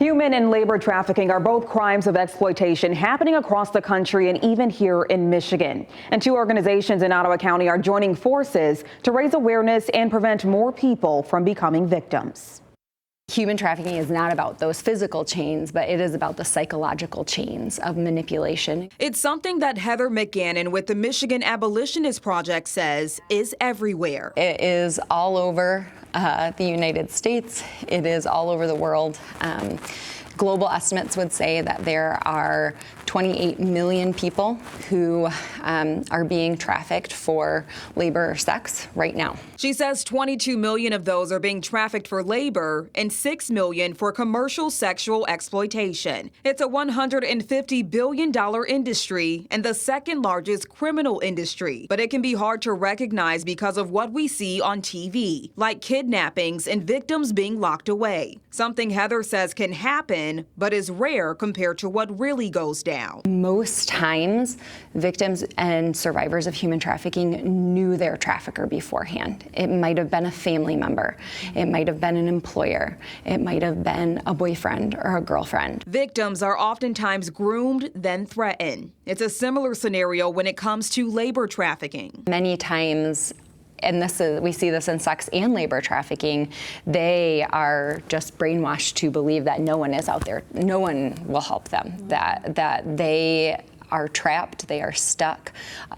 Human and labor trafficking are both crimes of exploitation happening across the country and even here in Michigan. And two organizations in Ottawa County are joining forces to raise awareness and prevent more people from becoming victims. Human trafficking is not about those physical chains, but it is about the psychological chains of manipulation. It's something that Heather McGannon with the Michigan Abolitionist Project says is everywhere. It is all over the United States. It is all over the world. Global estimates would say that there are 28 million people who are being trafficked for labor or sex right now. She says 22 million of those are being trafficked for labor and 6 million for commercial sexual exploitation. It's a $150 billion industry and the second largest criminal industry. But it can be hard to recognize because of what we see on TV, like kidnappings and victims being locked away. Something Heather says can happen, but is rare compared to what really goes down. Most times, victims and survivors of human trafficking knew their trafficker beforehand. It might have been a family member. It might have been an employer. It might have been a boyfriend or a girlfriend. Victims are oftentimes groomed, then threatened. It's a similar scenario when it comes to labor trafficking. Many times, and we see this in sex and labor trafficking, they are just brainwashed to believe that no one is out there, no one will help them, that they are trapped, they are stuck,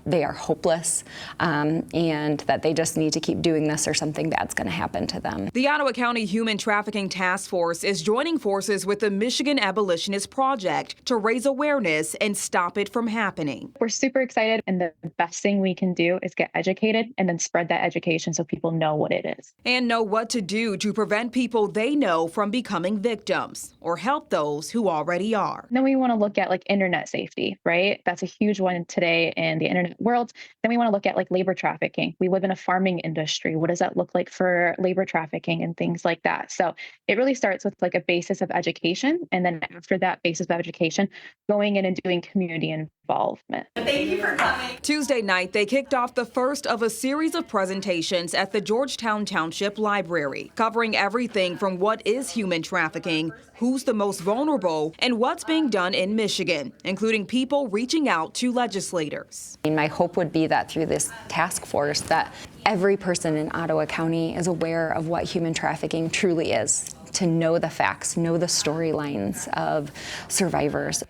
they are hopeless, and that they just need to keep doing this or something bad's going to happen to them. The Ottawa County Human Trafficking Task Force is joining forces with the Michigan Abolitionist Project to raise awareness and stop it from happening. We're super excited, and the best thing we can do is get educated and then spread that education so people know what it is. And know what to do to prevent people they know from becoming victims or help those who already are. And then we want to look at internet safety, right? That's a huge one today in the internet world. Then we want to look at labor trafficking. We live in a farming industry. What does that look like for labor trafficking and things like that? So it really starts with a basis of education. And then after that basis of education, going in and doing community involvement. Thank you for coming. Tuesday night, they kicked off the first of a series of presentations at the Georgetown Township Library, covering everything from what is human trafficking, who's the most vulnerable, and what's being done in Michigan, including people reaching out to legislators. My hope would be that through this task force that every person in Ottawa County is aware of what human trafficking truly is, to know the facts, know the storylines of survivors.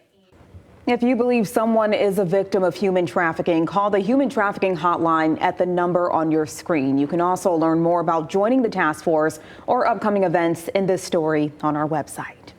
If you believe someone is a victim of human trafficking, call the Human Trafficking Hotline at the number on your screen. You can also learn more about joining the task force or upcoming events in this story on our website.